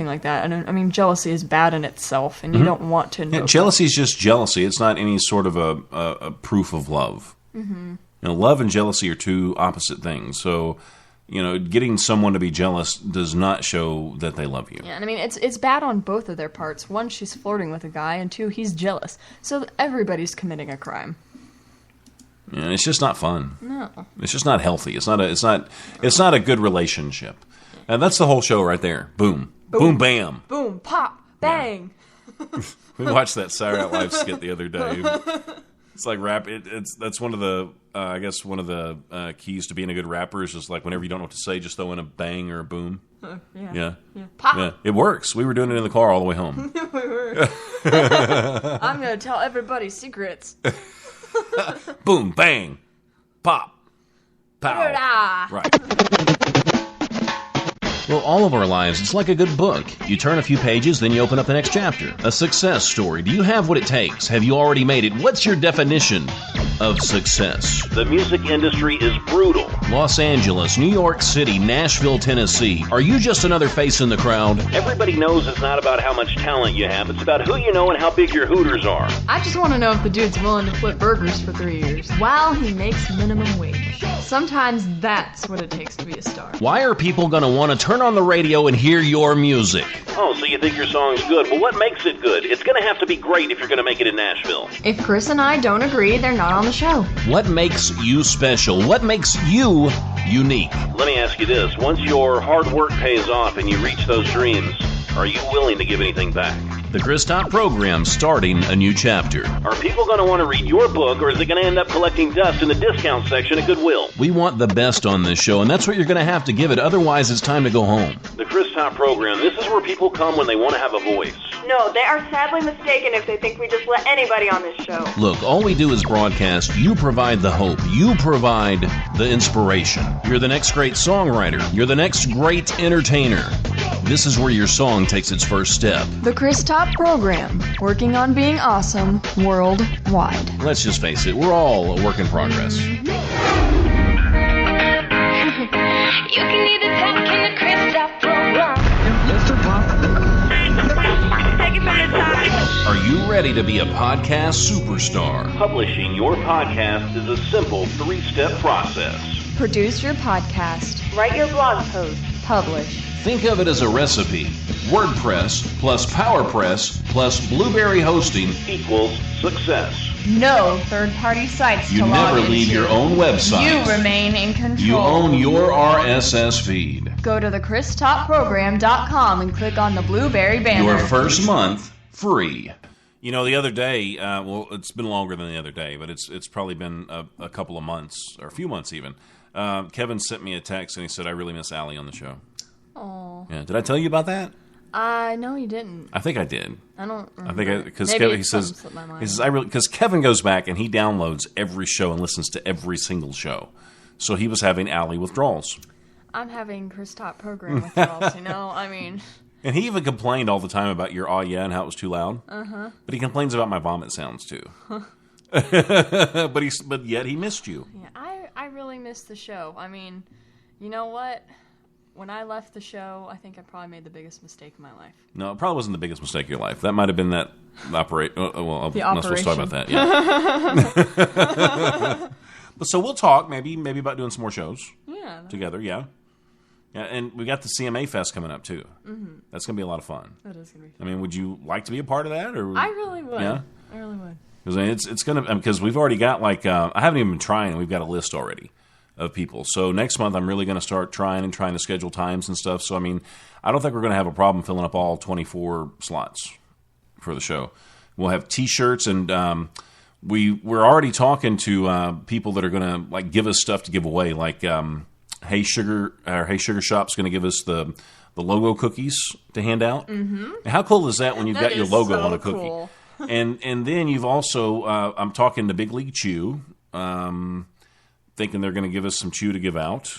anything like that. And I mean, jealousy is bad in itself, and you don't want to know. Jealousy is just jealousy. It's not any sort of a proof of love. Mm-hmm. Love and jealousy are two opposite things. So, getting someone to be jealous does not show that they love you. Yeah, and I mean, it's bad on both of their parts. One, she's flirting with a guy, and two, he's jealous. So everybody's committing a crime. Yeah, it's just not fun. No. It's just not healthy. It's not a good relationship. And that's the whole show right there. Boom. Boom, bam. Boom, pop, bang. Yeah. We watched that Saturday Night Live skit the other day. It's like rap. That's one of the I guess one of the keys to being a good rapper is just like whenever you don't know what to say, just throw in a bang or a boom. Yeah. Pop. Yeah. It works. We were doing it in the car all the way home. We were. I'm gonna tell everybody secrets. Boom, bang, pop, pow. Right. Well, all of our lives, it's like a good book. You turn a few pages, then you open up the next chapter. A success story. Do you have what it takes? Have you already made it? What's your definition of success? The music industry is brutal. Los Angeles, New York City, Nashville, Tennessee. Are you just another face in the crowd? Everybody knows it's not about how much talent you have. It's about who you know and how big your hooters are. I just want to know if the dude's willing to flip burgers for 3 years while he makes minimum wage. Sometimes that's what it takes to be a star. Why are people going to want to turn on the radio and hear your music? Oh, so you think your song's good. Well, what makes it good? It's going to have to be great if you're going to make it in Nashville. If Chris and I don't agree, they're not on the show. What makes you special? What makes you unique? Let me ask you this. Once your hard work pays off and you reach those dreams, are you willing to give anything back? The Chris Top program starting a new chapter. Are people going to want to read your book, or is it going to end up collecting dust in the discount section at Goodwill? We want the best on this show, and that's what you're going to have to give it. Otherwise, it's time to go home. The Chris Top program, this is where people come when they want to have a voice. No, they are sadly mistaken if they think we just let anybody on this show. Look, all we do is broadcast. You provide the hope. You provide the inspiration. You're the next great songwriter. You're the next great entertainer. This is where your song takes its first step. The Chris Top program, working on being awesome worldwide. Let's just face it, we're all a work in progress. You can either talk in the Chris Top program. Mr. Pop. Take it from the top. Are you ready to be a podcast superstar? Publishing your podcast is a simple 3-step process. Produce your podcast. Write your blog post. Publish. Think of it as a recipe. WordPress plus PowerPress plus Blueberry hosting Equals success. No third-party sites You to log never into. leave your own website. You remain in control. You own your RSS feed. Go to thechris.program.com and click on the Blueberry banner. Your first month free. The other day, well, it's been longer than the other day, but it's probably been a couple of months, or a few months even. Kevin sent me a text and he said, I really miss Allie on the show. Oh. Yeah, did I tell you about that? No, you didn't. I think I did. I don't remember. I think because Maybe Kevin, he says because Kevin goes back and he downloads every show and listens to every single show, so he was having Allie withdrawals. I'm having Chris Top program withdrawals. I mean. And he even complained all the time about your "oh yeah" and how it was too loud. But he complains about my vomit sounds too. but yet he missed you. Yeah, I really missed the show. I mean, you know what? When I left the show, I think I probably made the biggest mistake of my life. No, it probably wasn't the biggest mistake of your life. That might have been that operate. Well, I'm not supposed to talk about that. Yeah. But so we'll talk maybe about doing some more shows. Yeah. Together. Yeah. Yeah, and we got the CMA Fest coming up too. Mm-hmm. That's gonna be a lot of fun. That is gonna be fun. I mean, would you like to be a part of that? Or I really would. Yeah, I really would. Because it's gonna because we've already got I haven't even been trying. We've got a list already of people. So next month I'm really going to start trying to schedule times and stuff. So I mean, I don't think we're going to have a problem filling up all 24 slots for the show. We'll have T-shirts and we're already talking to people that are going to give us stuff to give away. Like Hey Sugar Shop's going to give us the logo cookies to hand out. Mm-hmm. How cool is that when you've got your logo on a cookie? Cool. and then you've also I'm talking to Big League Chew. Thinking they're going to give us some chew to give out.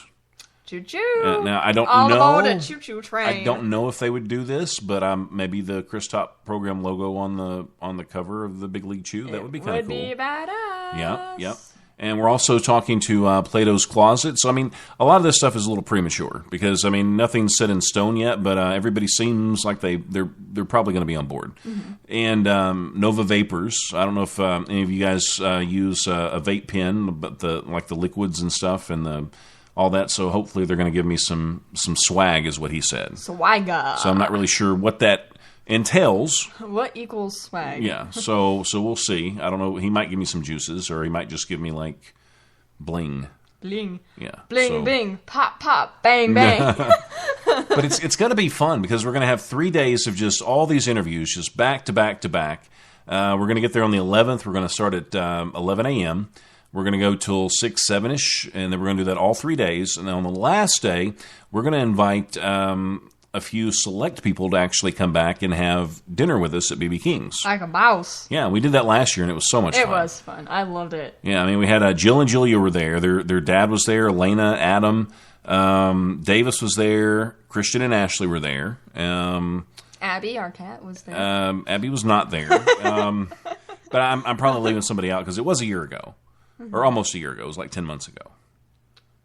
Choo-choo. Now, I don't All know. All aboard a choo-choo train. I don't know if they would do this, but maybe the Chris Top program logo on the cover of the Big League Chew. That would be kind of cool. Would be badass. Yeah. And we're also talking to Plato's Closet. So, I mean, a lot of this stuff is a little premature because, I mean, nothing's set in stone yet, but everybody seems like they're probably going to be on board. Mm-hmm. And Nova Vapors. I don't know if any of you guys use a vape pen, but the liquids and stuff and all that. So hopefully they're going to give me some swag, is what he said. Swagger. So I'm not really sure what that entails. What equals swag? Yeah, so we'll see. I don't know. He might give me some juices, or he might just give me like bling. Bling. Yeah. Bling, bling. Pop, pop. Bang, bang. But it's going to be fun because we're going to have 3 days of just all these interviews, just back to back to back. We're going to get there on the 11th. We're going to start at 11 a.m. We're going to go till 6, 7-ish, and then we're going to do that all 3 days. And then on the last day, we're going to invite a few select people to actually come back and have dinner with us at BB King's. Like a mouse. Yeah, we did that last year, and it was so much fun. It was fun. I loved it. Yeah, I mean, we had Jill and Julia were there. Their dad was there. Elena, Adam, Davis was there. Christian and Ashley were there. Abby, our cat, was there. Abby was not there. But I'm probably leaving somebody out because it was a year ago. Mm-hmm. Or almost a year ago. It was like 10 months ago.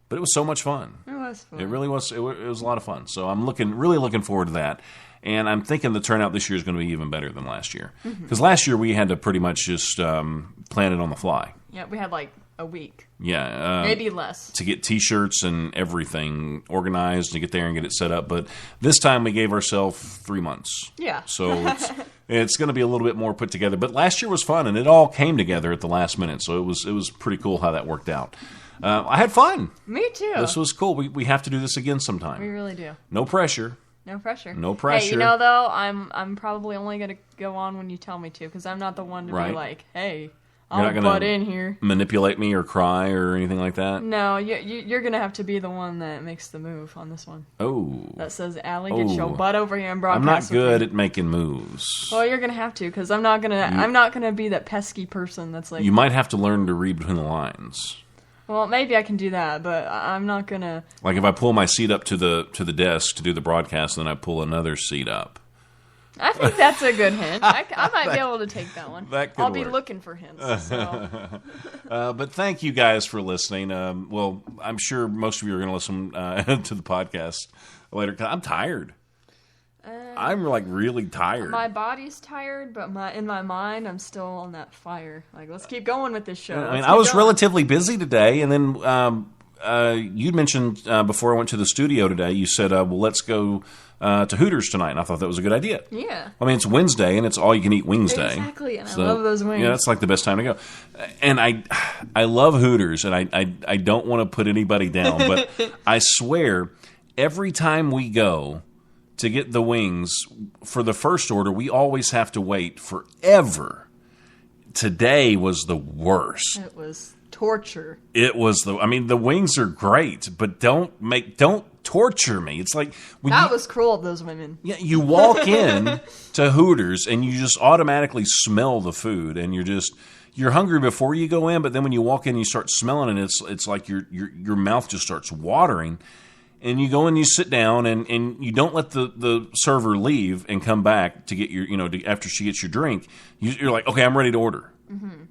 But it was so much fun. It was fun. It really was. It was a lot of fun. So I'm really looking forward to that. And I'm thinking the turnout this year is going to be even better than last year. Because last year we had to pretty much just plan it on the fly. Yeah, we had like a week. Yeah. Maybe less. To get T-shirts and everything organized and get there and get it set up. But this time we gave ourselves 3 months. Yeah. So it's going to be a little bit more put together. But last year was fun, and it all came together at the last minute. So it was pretty cool how that worked out. I had fun. Me too. This was cool. We have to do this again sometime. We really do. No pressure. No pressure. No pressure. Hey, you know though, I'm probably only gonna go on when you tell me to, because I'm not the one to Right. be like, hey, You're not I'll gonna butt in here. manipulate me or cry or anything like that. No, you're gonna have to be the one that makes the move on this one. Oh, That says, Allie, get your Oh. butt over here and I'm broadcast. not good with at making moves. Well, you're gonna have to, because I'm not gonna be that pesky person that's like. You might have to learn to read between the lines. Well, maybe I can do that, but I'm not gonna. Like if I pull my seat up to the desk to do the broadcast, and then I pull another seat up. I think that's a good hint. I might be able to take that one. That could I'll be work. looking for hints. So. But thank you guys for listening. Well, I'm sure most of you are going to listen to the podcast later. 'Cause I'm tired. I'm like really tired. My body's tired, but in my mind, I'm still on that fire. Like, let's keep going with this show. I mean, Let's I keep was going. relatively busy today, and then you'd mentioned before I went to the studio today, you said, well, let's go to Hooters tonight, and I thought that was a good idea. Yeah. I mean, it's Wednesday, and it's all-you-can-eat wings day. Exactly, and I love those wings. Yeah, that's like the best time to go. And I love Hooters, and I don't want to put anybody down, but I swear, every time we go to get the wings for the first order, we always have to wait forever. Today was the worst. It was torture. It was the wings are great, but don't torture me. It's like when That was cruel of those women. yeah, you walk in to Hooters and you just automatically smell the food, and you're hungry before you go in, but then when you walk in, you start smelling it. It's like your mouth just starts watering. And you go and you sit down, and you don't let the server leave and come back to get your, after she gets your drink. You're like, okay, I'm ready to order. Mm-hmm.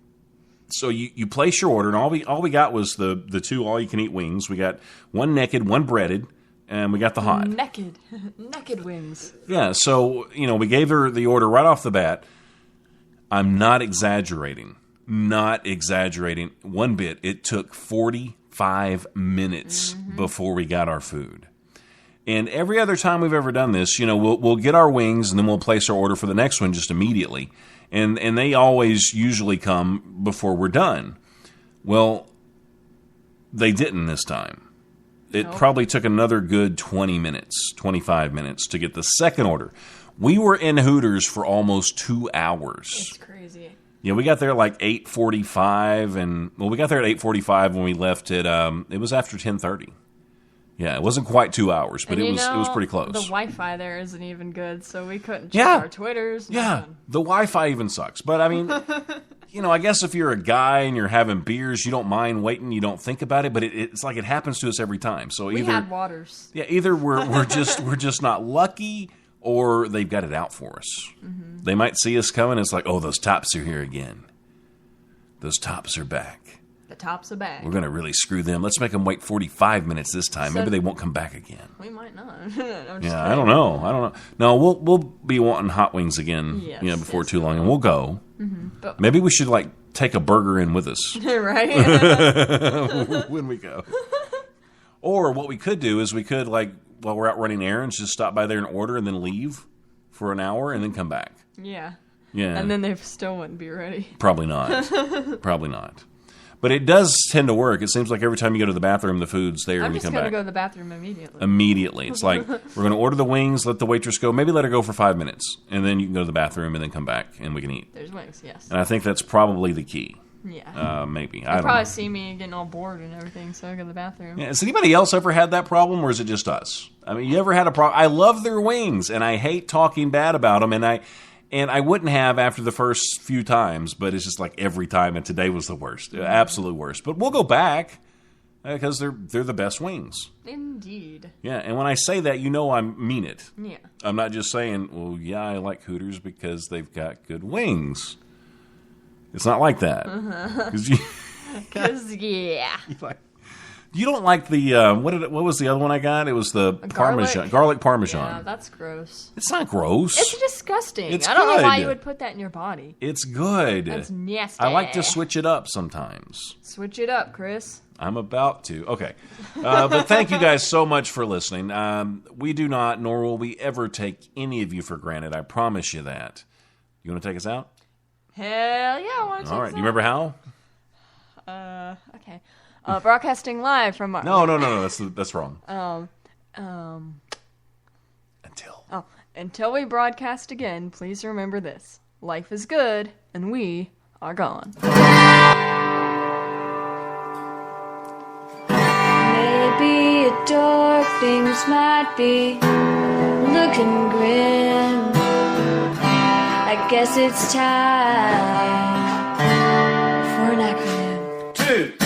So you place your order, and all we got was the two all-you-can-eat wings. We got one naked, one breaded, and we got the hot. Naked wings. Yeah, so, we gave her the order right off the bat. I'm not exaggerating. One bit. It took 45 minutes before we got our food. And every other time we've ever done this, we'll get our wings and then we'll place our order for the next one just immediately. And they always usually come before we're done. Well, they didn't this time. It probably took another good 20 minutes, 25 minutes to get the second order. We were in Hooters for almost 2 hours. It's crazy. Yeah, we got there like 8:45, and we got there at 8:45 when we left at it was after 10:30. Yeah, it wasn't quite 2 hours, but it was pretty close. The Wi-Fi there isn't even good, so we couldn't check Yeah. our Twitters. Yeah, nothing. the Wi-Fi even sucks. But I mean, I guess if you're a guy and you're having beers, you don't mind waiting, you don't think about it. But it's like it happens to us every time. So We had waters. yeah, either we're just not lucky, or they've got it out for us. Mm-hmm. They might see us coming. It's like, oh, those tops are here again. Those tops are back. the top's a bag. We're going to really screw them. Let's make them wait 45 minutes this time. Maybe they won't come back again. We might not. I don't know. No, we'll be wanting hot wings again before too long, and we'll go. But Maybe we should, like, take a burger in with us right? when we go. Or what we could do is we could, like, while we're out running errands, just stop by there and order and then leave for an hour and then come back. Yeah. Yeah. And then they still wouldn't be ready. Probably not. Probably not. But it does tend to work. It seems like every time you go to the bathroom, the food's there I'm when you just come going to back. go to the bathroom immediately. Immediately. It's like, we're going to order the wings, let the waitress go. Maybe let her go for 5 minutes. And then you can go to the bathroom and then come back and we can eat. There's wings, yes. And I think that's probably the key. Yeah. Maybe. You'll I don't probably know. see me getting all bored and everything, so I go to the bathroom. Yeah, has anybody else ever had that problem, or is it just us? I mean, you ever had a problem? I love their wings, and I hate talking bad about them, and I wouldn't have after the first few times, but it's just like every time, and today was the worst, absolute worst. But we'll go back because they're the best wings. Indeed. Yeah, and when I say that, you know I mean it. Yeah. I'm not just saying, well, yeah, I like Hooters because they've got good wings. It's not like that. Because, yeah. You don't like the what was the other one I got? It was the Parmesan, garlic Parmesan. Yeah, that's gross. It's not gross. It's disgusting. It's I don't know why good. you would put that in your body. It's good. That's nasty. I like to switch it up sometimes. Switch it up, Chris. I'm about to. Okay. But thank you guys so much for listening. We do not, nor will we ever take any of you for granted. I promise you that. You want to take us out? Hell yeah, I want to All right. Do you remember how? Okay. Broadcasting live from... No. That's wrong. Until we broadcast again, please remember this. Life is good, and we are gone. Maybe a dark things might be looking grim. I guess it's time for an acronym. 2